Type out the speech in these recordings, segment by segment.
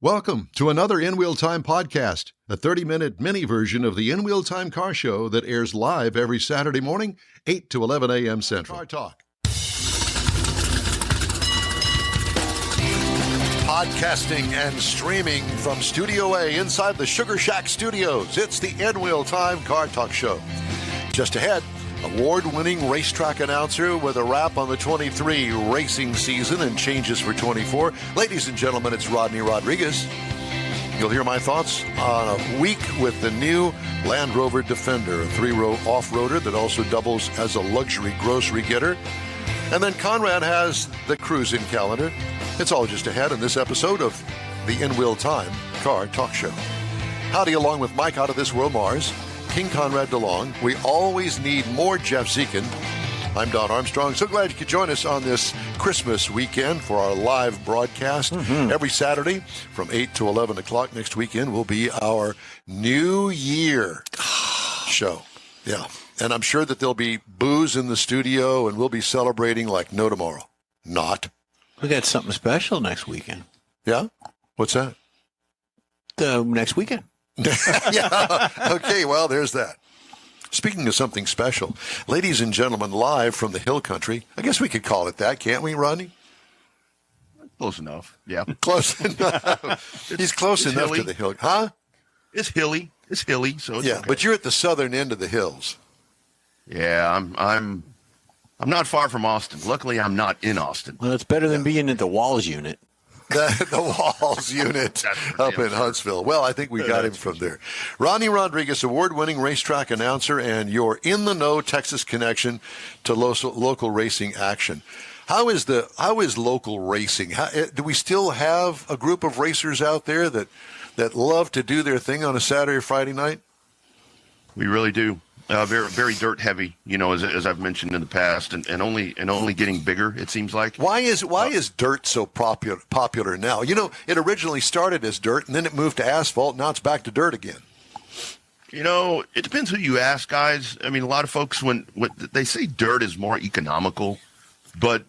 Welcome to another In Wheel Time podcast, a 30-minute mini version of the In Wheel Time car show that airs live every Saturday morning, 8 to 11 a.m. Central. Car Talk. Podcasting and streaming from Studio A inside the Sugar Shack Studios. It's the In Wheel Time Car Talk Show. Just ahead, award-winning racetrack announcer with a wrap on the 23 racing season and changes for 24. Ladies and gentlemen, it's Rodney Rodriguez. You'll hear my thoughts on a week with the new Land Rover Defender, a 3-row off-roader that also doubles as a luxury grocery getter. And then Konrad has the cruising calendar. It's all just ahead in this episode of the In Wheel Time Car Talk Show. Howdy, along with Mike out of this world, Mars, King Konrad DeLong. We always need more Jeff Zekin. I'm Don Armstrong. So glad you could join us on this Christmas weekend for our live broadcast. Every Saturday from 8 to 11 o'clock next weekend will be our New Year show. Yeah. And I'm sure that there'll be booze in the studio and we'll be celebrating like no tomorrow. Not. We got something special next weekend. Yeah? What's that? Next weekend. Yeah. Okay, well, there's that. Speaking of something special, ladies and gentlemen, live from the hill country. I guess we could call it that, can't we, Rodney? Close enough, yeah. Close enough. He's close enough hilly. to the hill. Huh? It's hilly. It's hilly, so it's Yeah, okay. but you're at the southern end of the hills. Yeah, I'm not far from Austin. Luckily, I'm not in Austin. Well, it's better than being at the Walls unit. The Walls unit up in Huntsville. Well, I think we got him from there. Rodney Rodriguez, award-winning racetrack announcer, and your in-the-know Texas connection to local racing action. How is local racing? Do we still have a group of racers out there that love to do their thing on a Saturday or Friday night? We really do. Very, very dirt heavy, as I've mentioned in the past, and only getting bigger. It seems like. Why is dirt so popular now? It originally started as dirt, and then it moved to asphalt. Now it's back to dirt again. It depends who you ask, guys. I mean, a lot of folks when they say dirt is more economical, but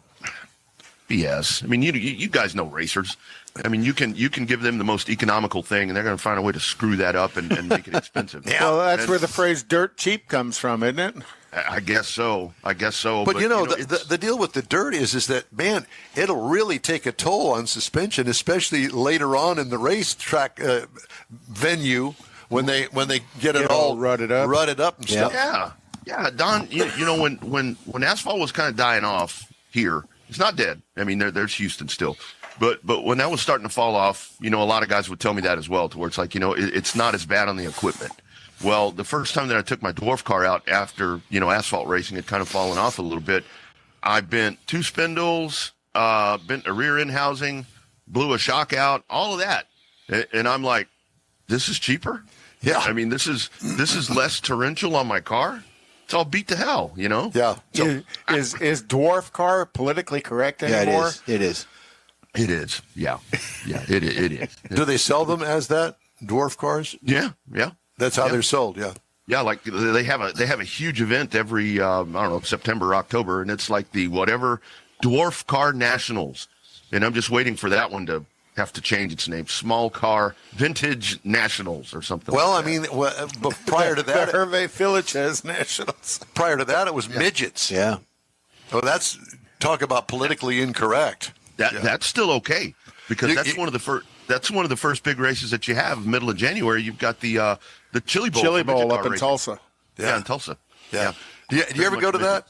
BS. I mean, you guys know racers. I mean, you can give them the most economical thing, and they're going to find a way to screw that up and make it expensive. Yeah. Well, that's where the phrase "dirt cheap" comes from, isn't it? I guess so. But the deal with the dirt is that, man, it'll really take a toll on suspension, especially later on in the racetrack venue when they get it all rutted up and stuff. Yeah. Don, when asphalt was kind of dying off here, it's not dead. I mean, there's Houston still. But when that was starting to fall off, a lot of guys would tell me that as well, to where it's like, it's not as bad on the equipment. Well, the first time that I took my dwarf car out after, asphalt racing had kind of fallen off a little bit, I bent 2 spindles, bent a rear end housing, blew a shock out, all of that. And I'm like, this is cheaper? Yeah. I mean, this is less torrential on my car? It's all beat to hell, Yeah. So, is dwarf car politically correct anymore? Yeah, it is. It is. Yeah. Yeah, it is. do they sell them as that, dwarf cars? Yeah. That's how they're sold, yeah. Yeah, like they have a huge event every September, October, and it's like the whatever Dwarf Car Nationals, and I'm just waiting for that one to have to change its name, Small Car Vintage Nationals or something. Well, like I mean, but prior to that, Hervé Filich's Nationals. Prior to that, it was midgets. Yeah. Oh, that's talk about politically incorrect. That's still okay because that's one of the first big races that you have. Middle of January, you've got the Chili Bowl up in Tulsa. Yeah, in Tulsa. Yeah. Do you ever go to that?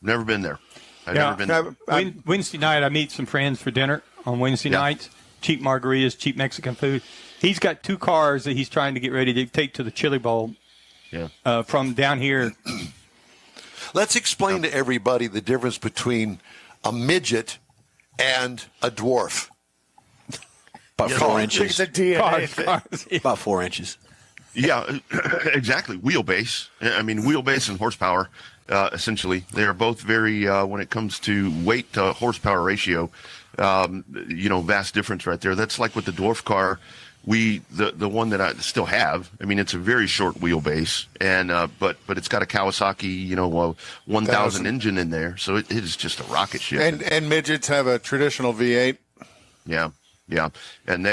Never been there. I've never been there. Wednesday night, I meet some friends for dinner on Wednesday nights. Cheap margaritas, cheap Mexican food. He's got 2 cars that he's trying to get ready to take to the Chili Bowl from down here. Let's explain to everybody the difference between a midget and a dwarf. About 4 inches. It's a DNA. About 4 inches. Yeah, exactly. Wheelbase. I mean, wheelbase and horsepower, essentially. They are both very, when it comes to weight to horsepower ratio, vast difference right there. That's like with the dwarf car. The one that I still have, I mean, it's a very short wheelbase, and but it's got a Kawasaki, 1000 engine in there, so it is just a rocket ship. And midgets have a traditional V8. Yeah. Yeah. And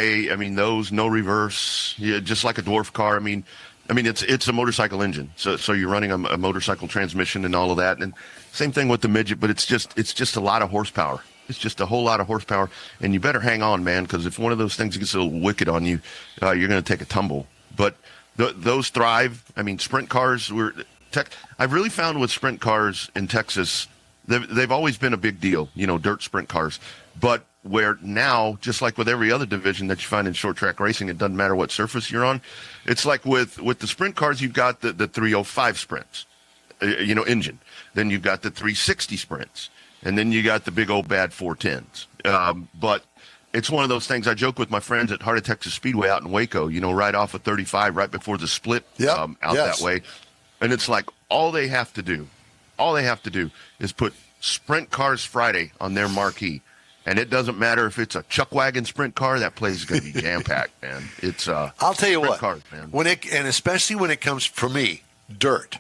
those no reverse, just like a dwarf car. I mean, it's a motorcycle engine. So you're running a motorcycle transmission and all of that. And same thing with the midget, but it's just a lot of horsepower. It's just a whole lot of horsepower. And you better hang on, man, because if one of those things gets a little wicked on you, you're going to take a tumble. But those thrive. I mean, sprint cars I've really found with sprint cars in Texas, they've always been a big deal, dirt sprint cars. But where now, just like with every other division that you find in short track racing, it doesn't matter what surface you're on. It's like with the sprint cars, you've got the 305 sprints, engine. Then you've got the 360 sprints. And then you got the big old bad 410s. But it's one of those things. I joke with my friends at Heart of Texas Speedway out in Waco, right off of 35, right before the split that way. And it's like all they have to do is put Sprint Cars Friday on their marquee. And it doesn't matter if it's a chuck wagon sprint car, that place is going to be jam-packed, man. It's I'll tell you what, cars, man. And especially when it comes, for me, dirt.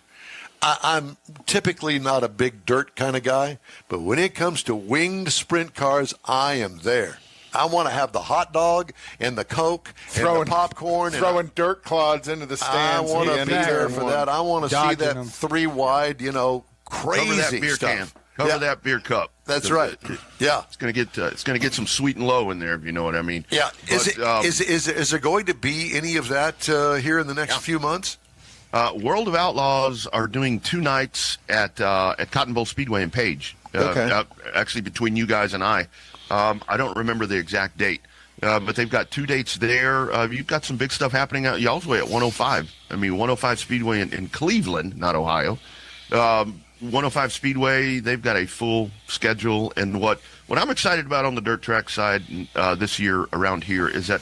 I'm typically not a big dirt kind of guy, but when it comes to winged sprint cars, I am there. I want to have the hot dog and the Coke and the popcorn. Throwing dirt clods into the stands. I want to be there for that. I want to see that them. 3-wide, crazy Cover that beer stuff. can. Cover that beer cup. That's right. Yeah, it's gonna get some sweet and low in there, if you know what I mean. Yeah. But, is there going to be any of that here in the next few months? World of Outlaws are doing 2 nights at Cotton Bowl Speedway in Page. Okay. Actually, between you guys and I don't remember the exact date, but they've got 2 dates there. You've got some big stuff happening out y'all's way at 105. 105 Speedway in Cleveland, not Ohio. 105 Speedway, they've got a full schedule. And what I'm excited about on the dirt track side this year around here is that,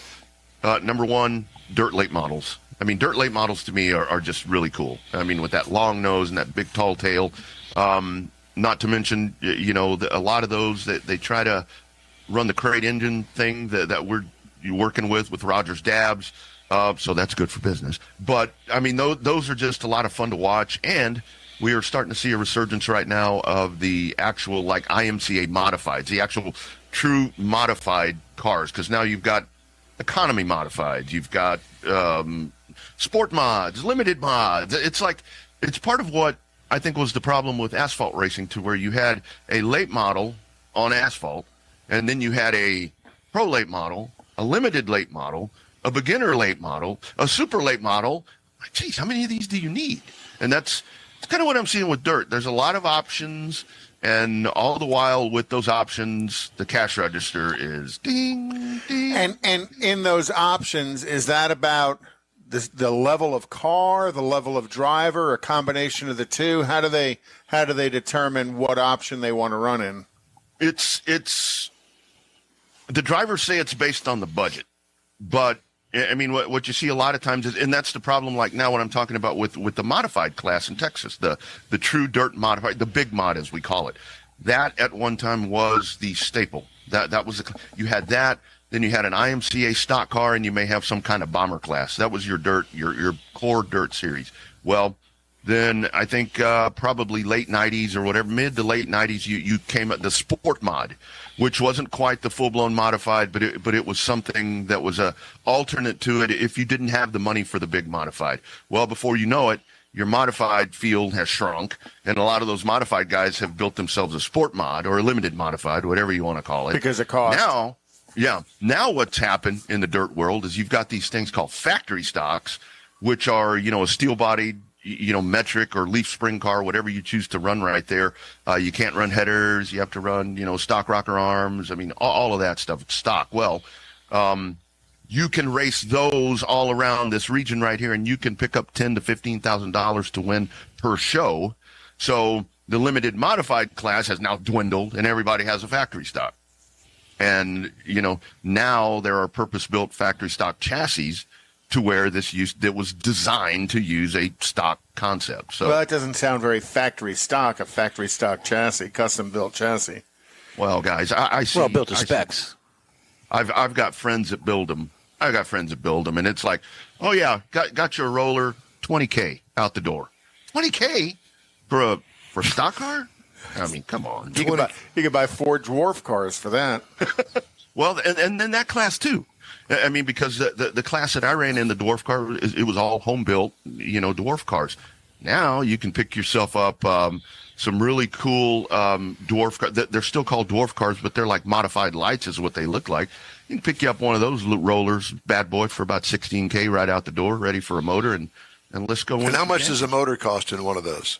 number one, dirt late models. Dirt late models to me are just really cool. With that long nose and that big tall tail. Not to mention, a lot of those that they try to run the crate engine thing that we're working with Rogers Dabs. So that's good for business. But, those are just a lot of fun to watch. And we are starting to see a resurgence right now of the actual, like, IMCA modifieds, the actual true modified cars. Because now you've got economy modifieds. You've got sport mods, limited mods. It's part of what I think was the problem with asphalt racing, to where you had a late model on asphalt, and then you had a pro late model, a limited late model, a beginner late model, a super late model. Geez, how many of these do you need? And it's kind of what I'm seeing with dirt. There's a lot of options, and all the while with those options, the cash register is ding, ding. And in those options, is that about the level of car, the level of driver, a combination of the two? How do they determine what option they want to run in? It's the drivers say it's based on the budget, but what you see a lot of times is, and that's the problem. Like now, what I'm talking about with the modified class in Texas, the true dirt modified, the big mod as we call it, that at one time was the staple. That was you had that. Then you had an IMCA stock car, and you may have some kind of bomber class. That was your dirt, your core dirt series. Well, then I think probably late 90s or whatever, mid to late 90s, you came at the sport mod, which wasn't quite the full-blown modified, but it was something that was a alternate to it if you didn't have the money for the big modified. Well, before you know it, your modified field has shrunk, and a lot of those modified guys have built themselves a sport mod or a limited modified, whatever you want to call it. Because of cost. Now what's happened in the dirt world is you've got these things called factory stocks, which are, a steel-bodied, metric or leaf spring car, whatever you choose to run right there. You can't run headers. You have to run, stock rocker arms. All of that stuff. It's stock. Well, you can race those all around this region right here, and you can pick up $10,000 to $15,000 to win per show. So the limited modified class has now dwindled, and everybody has a factory stock. And, now there are purpose-built factory stock chassis to where that was designed to use a stock concept. So, well, that doesn't sound very factory stock, a factory stock chassis, custom-built chassis. Well, guys, I see. Well, built to specs. I've got friends that build them. And it's like, oh, yeah, got your roller, $20K out the door. $20K for a stock car? Come on. You could buy 4 dwarf cars for that. Well, and then that class too. I mean, because the class that I ran in, the dwarf car, it was all home built, dwarf cars. Now you can pick yourself up some really cool dwarf cars. They're still called dwarf cars, but they're like modified lights is what they look like. You can pick you up one of those rollers, bad boy, for about $16K right out the door, ready for a motor, and let's go. And how much does a motor cost in one of those?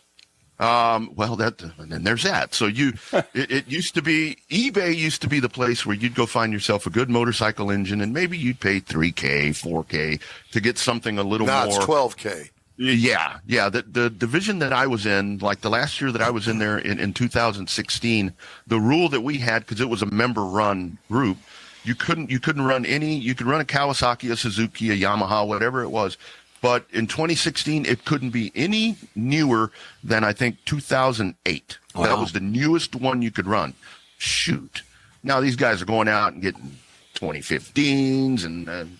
Well, and then there's that. So it used to be, eBay used to be the place where you'd go find yourself a good motorcycle engine, and maybe you'd pay $3K, $4K to get something a little more. Now it's $12K. Yeah. The division that I was in, like the last year that I was in there in 2016, the rule that we had, because it was a member-run group, you could run a Kawasaki, a Suzuki, a Yamaha, whatever it was. But in 2016, it couldn't be any newer than, I think, 2008. Wow. That was the newest one you could run. Shoot. Now these guys are going out and getting 2015s and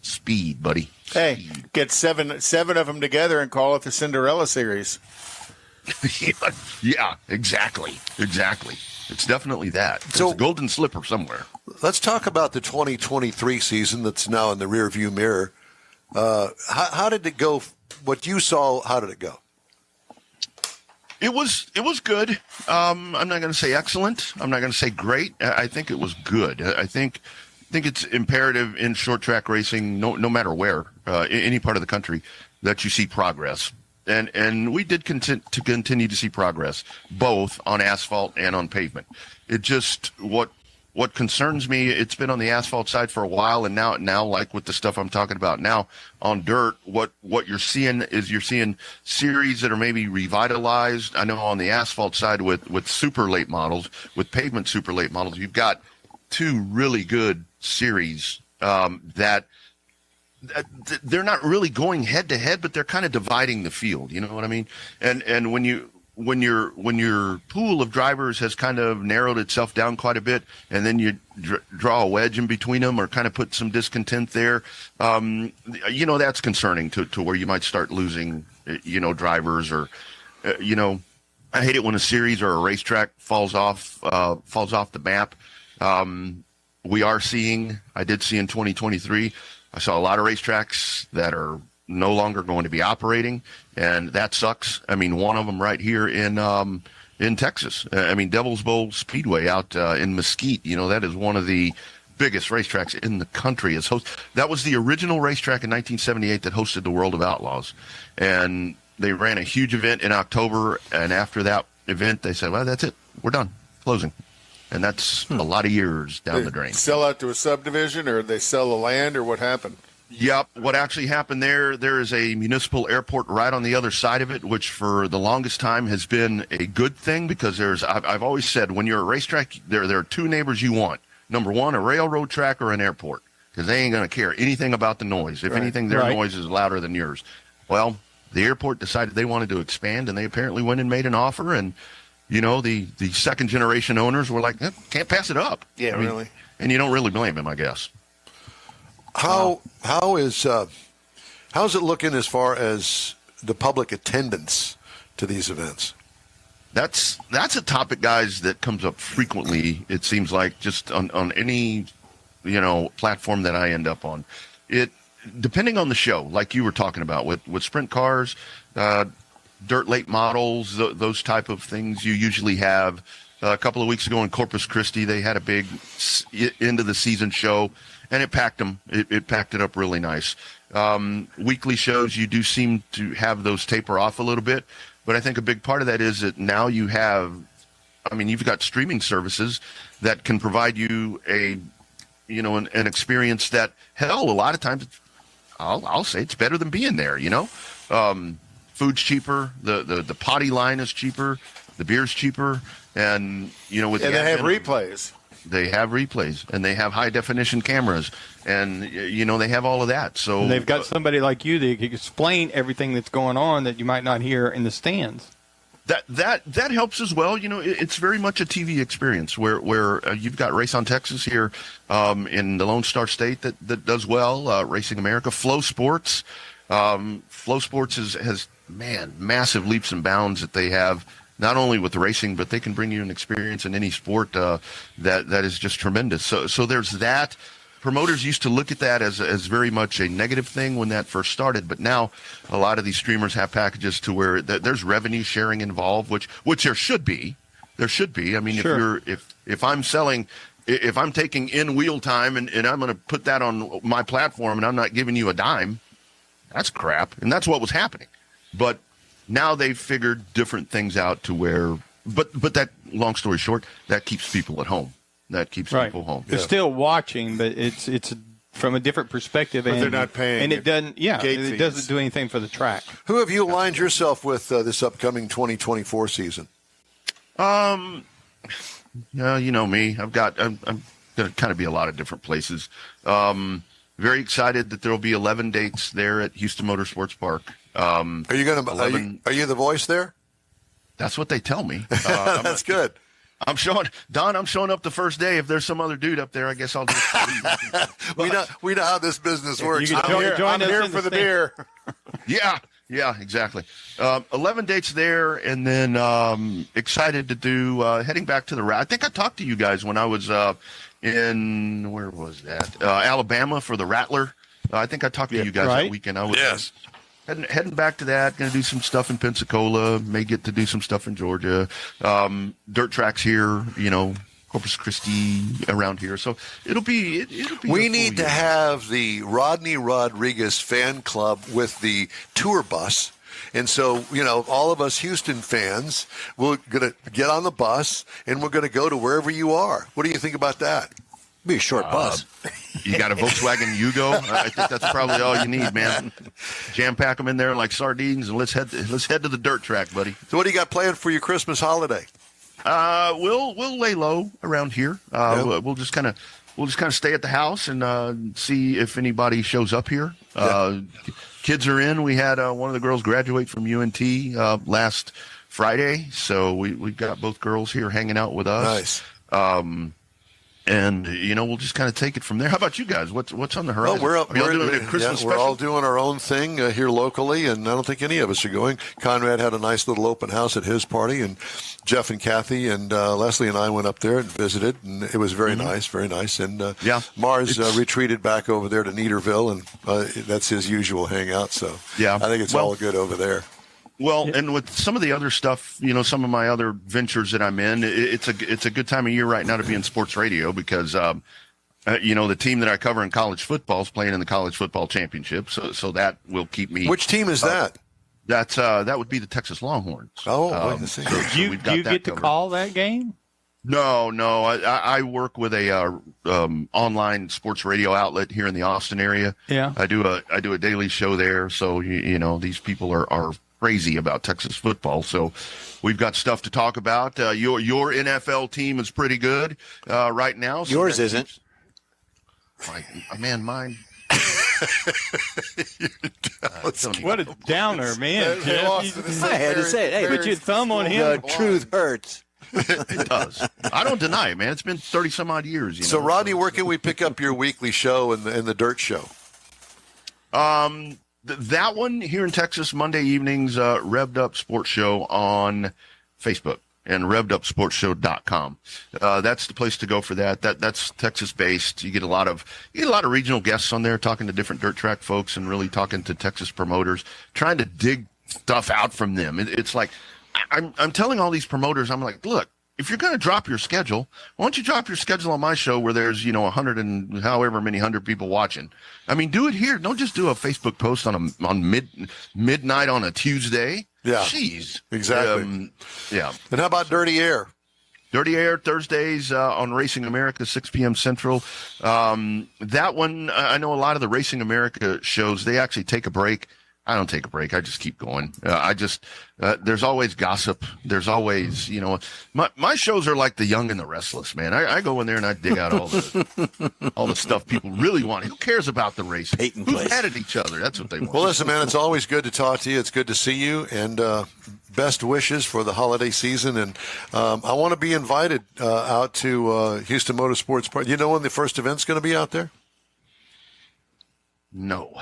speed, buddy. Hey, get seven of them together and call it the Cinderella series. Yeah, exactly. It's definitely that. So, it's a golden slipper somewhere. Let's talk about the 2023 season that's now in the rearview mirror. How did it go? What you saw, how did it go? It was good. I'm not going to say excellent. I'm not going to say great. I think it was good. I think it's imperative in short track racing, no matter where, any part of the country, that you see progress. And we did continue to see progress, both on asphalt and on pavement. It just, what concerns me, it's been on the asphalt side for a while, and now like with the stuff I'm talking about now on dirt, what you're seeing series that are maybe revitalized. I know on the asphalt side with super late models, with pavement super late models, you've got two really good series that they're not really going head to head, but they're kind of dividing the field. You know what I mean? And when your pool of drivers has kind of narrowed itself down quite a bit, and then you draw a wedge in between them, or kind of put some discontent there, that's concerning to where you might start losing, drivers, or, I hate it when a series or a racetrack falls off the map. I did see in 2023, I saw a lot of racetracks that are no longer going to be operating, and that sucks. I mean, one of them right here in Texas. Devil's Bowl Speedway out in Mesquite. That is one of the biggest racetracks in the country. That was the original racetrack in 1978 that hosted the World of Outlaws, and they ran a huge event in October. And after that event, they said, "Well, that's it. We're done. Closing." And that's a lot of years down the drain. Sell out to a subdivision, or they sell the land, or what happened? Yep. What actually happened there is a municipal airport right on the other side of it, which for the longest time has been a good thing, because I've always said, when you're a racetrack, there are two neighbors you want. Number one, a railroad track or an airport, because they ain't going to care anything about the noise. If anything, their noise is louder than yours. Well, the airport decided they wanted to expand, and they apparently went and made an offer, and the second generation owners were like, can't pass it up. Yeah, really. And you don't really blame them, I guess. How's it looking as far as the public attendance to these events? That's a topic, guys, that comes up frequently. It seems like just on any platform that I end up on. It depending on the show, like you were talking about with sprint cars, dirt late models, those type of things. You usually have a couple of weeks ago in Corpus Christi, they had a big end of the season show, and it packed them. It packed it up really nice. Weekly shows, you do seem to have those taper off a little bit, but I think a big part of that is that now you've got streaming services that can provide you an experience that, hell, a lot of times, I'll say it's better than being there. Food's cheaper, the potty line is cheaper, the beer's cheaper, and they have replays. They have replays, and they have high definition cameras, and they have all of that. So and they've got somebody like you that can explain everything that's going on that you might not hear in the stands. That helps as well. It's very much a TV experience where you've got Race on Texas here in the Lone Star State that does well. Racing America, Flow Sports. Flow Sports has massive leaps and bounds that they have not only with racing, but they can bring you an experience in any sport that is just tremendous. So there's that. Promoters used to look at that as very much a negative thing when that first started, but now a lot of these streamers have packages to where there's revenue sharing involved, which there should be. There should be. I mean, sure. if I'm selling, if I'm taking in wheel time and I'm going to put that on my platform and I'm not giving you a dime, that's crap. And that's what was happening. But now they've figured different things out to where, but that, long story short, that keeps people at home. That keeps people home. They're still watching, but it's from a different perspective. But they're not paying. And it doesn't, it doesn't do anything for the track. Who have you aligned yourself with this upcoming 2024 season? You know me. I'm going to kind of be a lot of different places. Very excited that there will be 11 dates there at Houston Motorsports Park. Are you the voice there? That's what they tell me. That's good. I'm showing up the first day. If there's some other dude up there, I guess I'll just leave. we know how this business works. I'm here for the beer. Yeah, exactly. 11 dates there, and then excited to do heading back to the I think I talked to you guys when I was in, where was that? Alabama for the Rattler. I think I talked to you guys that weekend. I was heading back to that. Going to do some stuff in Pensacola. May get to do some stuff in Georgia. Dirt tracks here, Corpus Christi around here. So it'll be. We need to have the Rodney Rodriguez fan club with the tour bus. And so, all of us Houston fans, we're going to get on the bus and we're going to go to wherever you are. What do you think about that? Be a short bus. You got a Volkswagen Yugo? I think that's probably all you need, man. Jam pack them in there like sardines, and let's head to the dirt track, buddy. So, what do you got planned for your Christmas holiday? We'll lay low around here. We'll just kind of stay at the house and see if anybody shows up here. Kids are in. We had one of the girls graduate from UNT last Friday, so we've got both girls here hanging out with us. Nice. And we'll just kind of take it from there. How about you guys? What's on the horizon? We're doing a Christmas we're all doing our own thing here locally, and I don't think any of us are going. Konrad had a nice little open house at his party, and Jeff and Kathy and Leslie and I went up there and visited, and it was very nice, very nice. And Mars retreated back over there to Neaterville, and that's his usual hangout. So I think it's all good over there. Well, and with some of the other stuff, some of my other ventures that I'm in, it's a good time of year right now to be in sports radio because, the team that I cover in college football is playing in the college football championship. So that will keep me. Which team is that? That would be the Texas Longhorns. Oh, do you get to call that game? No. I work with a online sports radio outlet here in the Austin area. Yeah. I do a daily show there. So these people are crazy about Texas football, so we've got stuff to talk about. Your NFL team is pretty good right now. So yours isn't. Mine. What a downer, man! I had to say it. Hey, put your thumb on him. The truth hurts. It does. I don't deny it, man. It's been 30 some odd years. So, Rodney, where can we pick up your weekly show and the Dirt Show? That one here in Texas, Monday evenings, Revved Up Sports Show on Facebook and revvedupsportshow.com. That's the place to go for that. That's Texas based. You get a lot of regional guests on there talking to different dirt track folks and really talking to Texas promoters, trying to dig stuff out from them. It's like I'm telling all these promoters, I'm like, look, if you're going to drop your schedule, why don't you drop your schedule on my show where there's, 100 and however many 100 people watching? I mean, do it here. Don't just do a Facebook post on midnight on a Tuesday. Yeah. Jeez. Exactly. Yeah. And how about Dirty Air? Dirty Air Thursdays on Racing America, 6 p.m. Central. That one, I know a lot of the Racing America shows, they actually take a break. I don't take a break. I just keep going. There's always gossip. There's always, my shows are like The Young and the Restless, man. I go in there and I dig out all the stuff people really want. Who cares about the race? Who's mad at each other? That's what they want. Well, listen, man, it's always good to talk to you. It's good to see you, and best wishes for the holiday season. And I want to be invited out to Houston Motorsports Park. You know when the first event's going to be out there? No.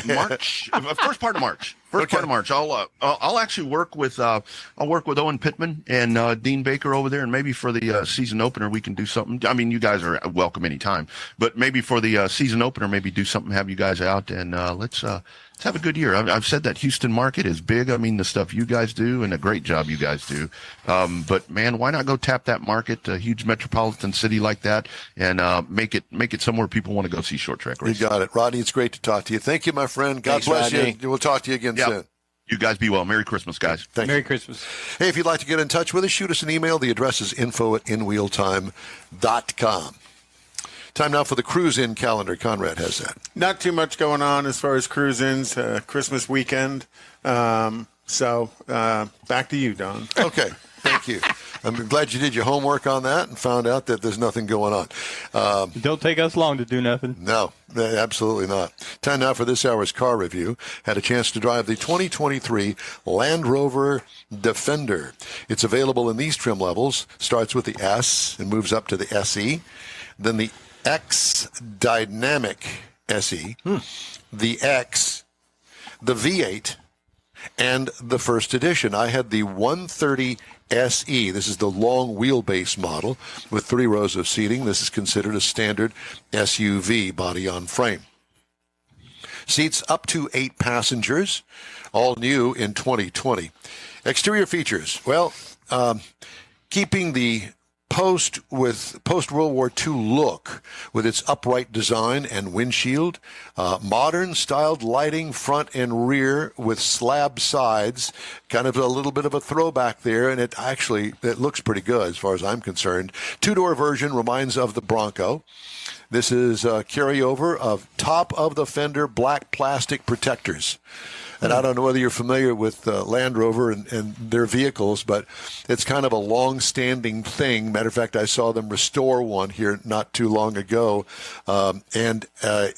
March, first part of March. First part of March, I'll actually work with Owen Pittman and Dean Baker over there, and maybe for the season opener we can do something. I mean, you guys are welcome anytime, but maybe for the season opener, maybe do something, have you guys out, and let's have a good year. I've said that Houston market is big. I mean, the stuff you guys do and a great job you guys do. But man, why not go tap that market, a huge metropolitan city like that, and make it somewhere people want to go see short track racing. You got it, Rodney. It's great to talk to you. Thank you, my friend. God Thanks, bless Rodney. you. We'll talk to you again soon. You guys be well. Merry Christmas, guys. Thank Merry you. Christmas. Hey, if you'd like to get in touch with us, shoot us an email. The address is info@inwheeltime.com. Time now for the cruise-in calendar. Konrad has that. Not too much going on as far as cruise-ins, Christmas weekend. So back to you, Don. Okay. Thank you. I'm glad you did your homework on that and found out that there's nothing going on. Don't take us long to do nothing. No, absolutely not. Time now for this hour's car review. Had a chance to drive the 2023 Land Rover Defender. It's available in these trim levels. Starts with the S and moves up to the SE. Then the X Dynamic SE, the X, the V8, and the first edition. I had the 130 SE. This is the long wheelbase model with 3 rows of seating. This is considered a standard SUV body on frame. Seats up to 8 passengers, all new in 2020. Exterior features, well, keeping the post-World War II look with its upright design and windshield, modern styled lighting front and rear with slab sides, kind of a little bit of a throwback there, and it looks pretty good as far as I'm concerned. 2-door version reminds of the Bronco. This is a carryover of top of the fender black plastic protectors. And I don't know whether you're familiar with Land Rover and their vehicles, but it's kind of a long-standing thing. Matter of fact, I saw them restore one here not too long ago, and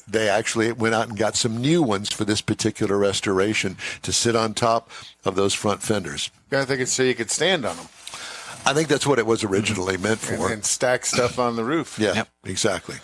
they actually went out and got some new ones for this particular restoration to sit on top of those front fenders. I think it's so you could stand on them. I think that's what it was originally meant for. And stack stuff on the roof. Yeah, exactly.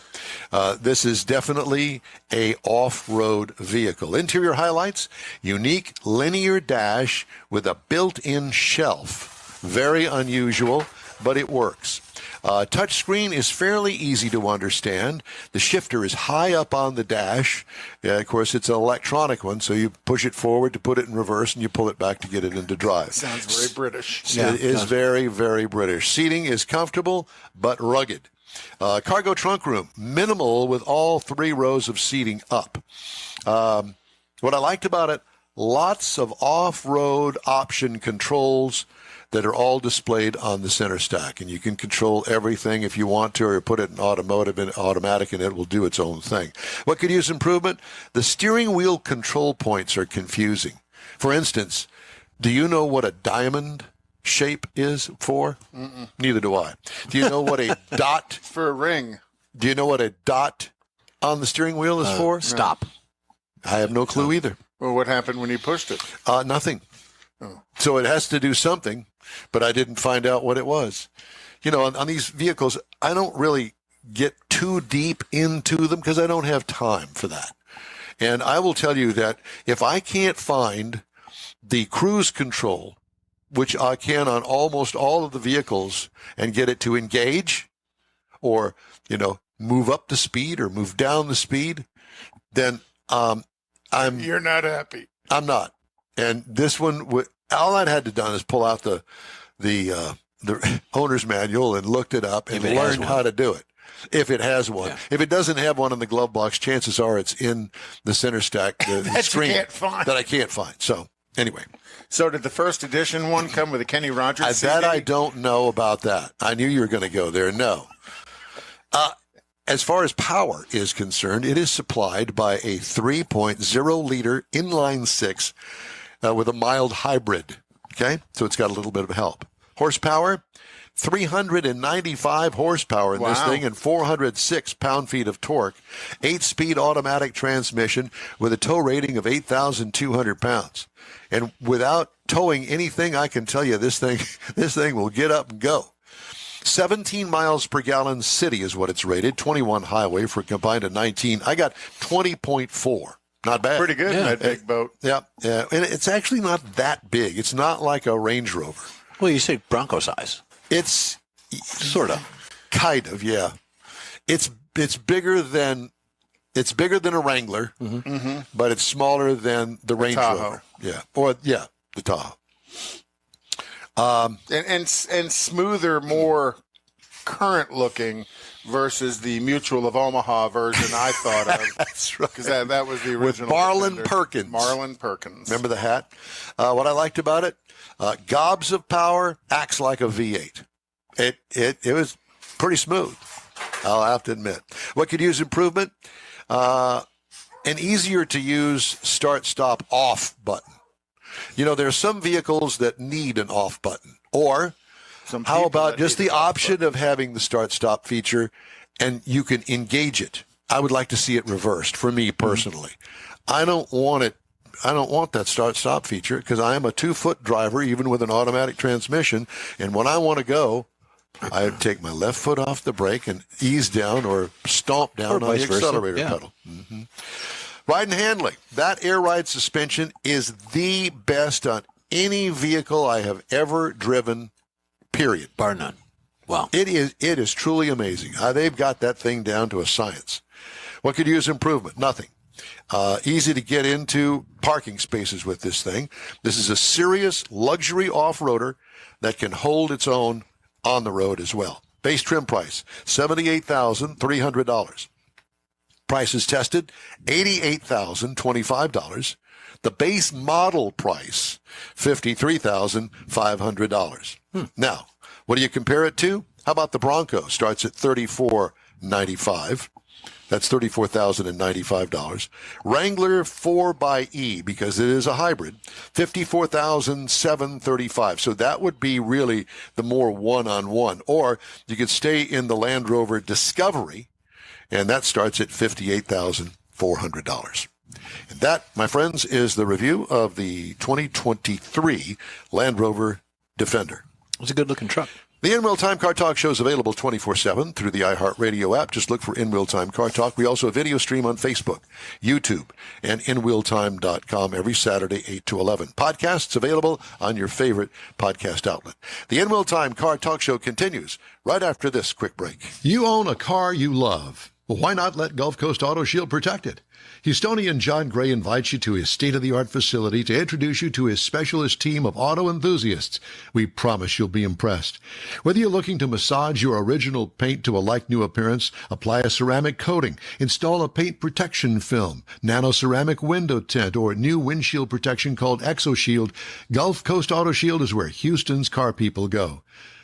This is definitely a off-road vehicle. Interior highlights, unique linear dash with a built-in shelf. Very unusual, but it works. Touchscreen is fairly easy to understand. The shifter is high up on the dash. Of course, it's an electronic one, so you push it forward to put it in reverse, and you pull it back to get it into drive. Sounds very British. It is very, very British. Seating is comfortable, but rugged. Cargo trunk room, minimal with all 3 rows of seating up. What I liked about it, lots of off-road option controls that are all displayed on the center stack. And you can control everything if you want to, or put it in automatic, and it will do its own thing. What could use improvement? The steering wheel control points are confusing. For instance, do you know what a diamond shape is for? Mm-mm. Neither do I. Do you know what a dot? For a ring. Do you know what a dot on the steering wheel is for? Stop. I have no clue either. Well, what happened when you pushed it? Nothing. Oh. So it has to do something, but I didn't find out what it was. You know, on these vehicles, I don't really get too deep into them because I don't have time for that. And I will tell you that if I can't find the cruise control, which I can on almost all of the vehicles, and get it to engage or, move up the speed or move down the speed, then You're not happy. I'm not. And this one, all I'd had to done is pull out the owner's manual and looked it up and learned how to do it. If it has one. Yeah. If it doesn't have one in the glove box, chances are it's in the center stack, the screen that I can't find. So anyway. So did the first edition one come with a Kenny Rogers CD? That I don't know about that. I knew you were going to go there. No. As far as power is concerned, it is supplied by a 3.0-liter inline-6 with a mild hybrid. Okay? So it's got a little bit of help. Horsepower, 395 horsepower in this thing and 406 pound-feet of torque. 8-speed automatic transmission with a tow rating of 8,200 pounds. And without towing anything, I can tell you this thing will get up and go. 17 miles per gallon city is what it's rated. 21 highway for a combined of 19. I got 20.4. Not bad. Pretty good in that big boat. Yeah, yeah. And it's actually not that big. It's not like a Range Rover. Well, you say Bronco size. It's Sort of. kind of, yeah. It's bigger than a Wrangler, but it's smaller than the Range Tahoe. Rover. Yeah, the Tahoe. And smoother, more current looking versus the Mutual of Omaha version I thought of. That's right. Because that was the original. With Marlon Defender. Perkins. Marlon Perkins. Remember the hat? What I liked about it, gobs of power, acts like a V8. It was pretty smooth, I'll have to admit. What could use improvement? An easier to use start-stop off button. You know, there are some vehicles that need an off button. Or how about just the option of having the start-stop feature and you can engage it? I would like to see it reversed for me personally. I don't want that start-stop feature because I am a 2-foot driver, even with an automatic transmission. And when I want to go, I take my left foot off the brake and ease down or stomp down on the accelerator pedal. Ride and handling. That air ride suspension is the best on any vehicle I have ever driven, period. Bar none. Wow. It is truly amazing. They've got that thing down to a science. What could use improvement? Nothing. Easy to get into parking spaces with this thing. This is a serious luxury off-roader that can hold its own on the road as well. Base trim price, $78,300. Prices tested, $88,025. The base model price, $53,500. Now, what do you compare it to? How about the Bronco? Starts at $34,995. That's $34,095. Wrangler 4xE, because it is a hybrid, $54,735. So that would be really the more one-on-one. Or you could stay in the Land Rover Discovery, and that starts at $58,400. And that, my friends, is the review of the 2023 Land Rover Defender. It's a good-looking truck. The In Real Time Car Talk show is available 24/7 through the iHeartRadio app. Just look for In Real Time Car Talk. We also video stream on Facebook, YouTube, and InRealTime.com every Saturday, 8 to 11. Podcasts available on your favorite podcast outlet. The In Real Time Car Talk show continues right after this quick break. You own a car you love. Well, why not let Gulf Coast Auto Shield protect it? Houstonian John Gray invites you to his state-of-the-art facility to introduce you to his specialist team of auto enthusiasts. We promise you'll be impressed. Whether you're looking to massage your original paint to a like-new appearance, apply a ceramic coating, install a paint protection film, nano-ceramic window tint, or new windshield protection called ExoShield, Gulf Coast Auto Shield is where Houston's car people go.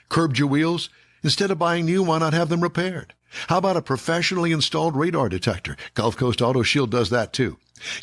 Curbed your wheels? Instead of buying new, why not have them repaired? How about a professionally installed radar detector? Gulf Coast Auto Shield does that too.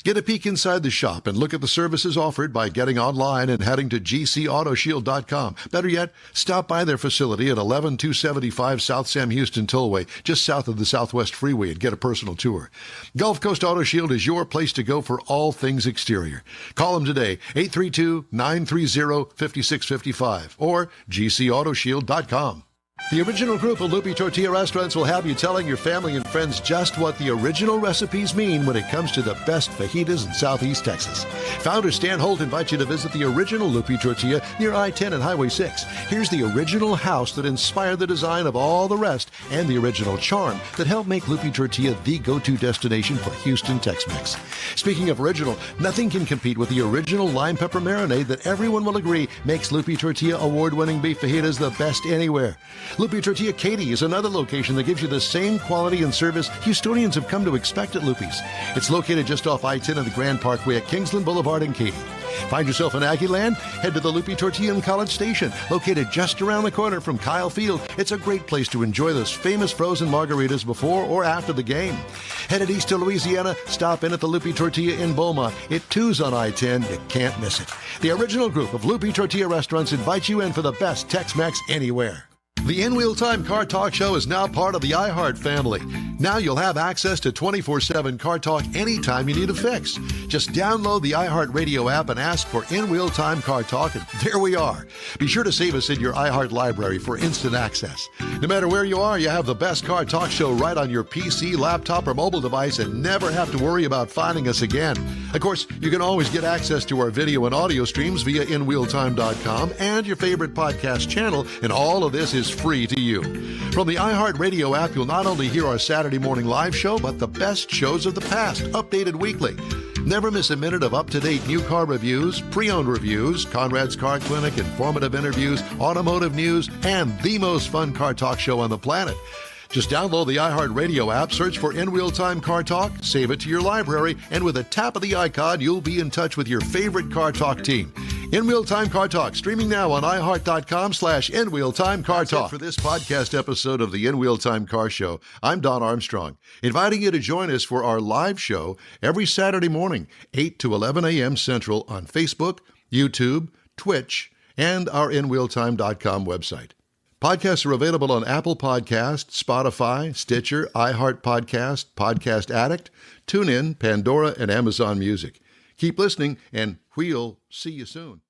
Get a peek inside the shop and look at the services offered by getting online and heading to gcautoshield.com. Better yet, stop by their facility at 11275 South Sam Houston Tollway, just south of the Southwest Freeway, and get a personal tour. Gulf Coast Auto Shield is your place to go for all things exterior. Call them today, 832-930-5655 or gcautoshield.com. The original group of Lupi Tortilla restaurants will have you telling your family and friends just what the original recipes mean when it comes to the best fajitas in Southeast Texas. Founder Stan Holt invites you to visit the original Lupi Tortilla near I-10 and Highway 6. Here's the original house that inspired the design of all the rest and the original charm that helped make Lupi Tortilla the go-to destination for Houston Tex-Mex. Speaking of original, nothing can compete with the original lime pepper marinade that everyone will agree makes Lupi Tortilla award-winning beef fajitas the best anywhere. Lupi Tortilla Katy is another location that gives you the same quality and service Houstonians have come to expect at Lupi's. It's located just off I-10 and the Grand Parkway at Kingsland Boulevard in Katy. Find yourself in Aggie Land? Head to the Lupi Tortilla in College Station, located just around the corner from Kyle Field. It's a great place to enjoy those famous frozen margaritas before or after the game. Headed east to Louisiana? Stop in at the Lupi Tortilla in Beaumont. It too's on I-10. You can't miss it. The original group of Lupi Tortilla restaurants invites you in for the best Tex-Mex anywhere. The In Wheel Time Car Talk Show is now part of the iHeart family. Now you'll have access to 24/7 Car Talk anytime you need a fix. Just download the iHeart Radio app and ask for In Wheel Time Car Talk, and there we are. Be sure to save us in your iHeart library for instant access. No matter where you are, you have the best Car Talk Show right on your PC, laptop, or mobile device and never have to worry about finding us again. Of course, you can always get access to our video and audio streams via InWheelTime.com and your favorite podcast channel, and all of this is free to you. From the iHeart Radio app, you'll not only hear our Saturday morning live show, but the best shows of the past, updated weekly. Never miss a minute of up-to-date new car reviews, pre-owned reviews, Konrad's Car Clinic, informative interviews, automotive news, and the most fun car talk show on the planet. Just download the iHeart Radio app, search for In Wheel Time Car Talk, save it to your library, and with a tap of the icon, you'll be in touch with your favorite Car Talk team. In Wheel Time Car Talk, streaming now on iHeart.com/In Wheel Time Car Talk. For this podcast episode of the In Wheel Time Car Show, I'm Don Armstrong, inviting you to join us for our live show every Saturday morning, 8 to 11 a.m. Central on Facebook, YouTube, Twitch, and our InWheelTime.com website. Podcasts are available on Apple Podcasts, Spotify, Stitcher, iHeart Podcast, Podcast Addict, TuneIn, Pandora, and Amazon Music. Keep listening, and we'll see you soon.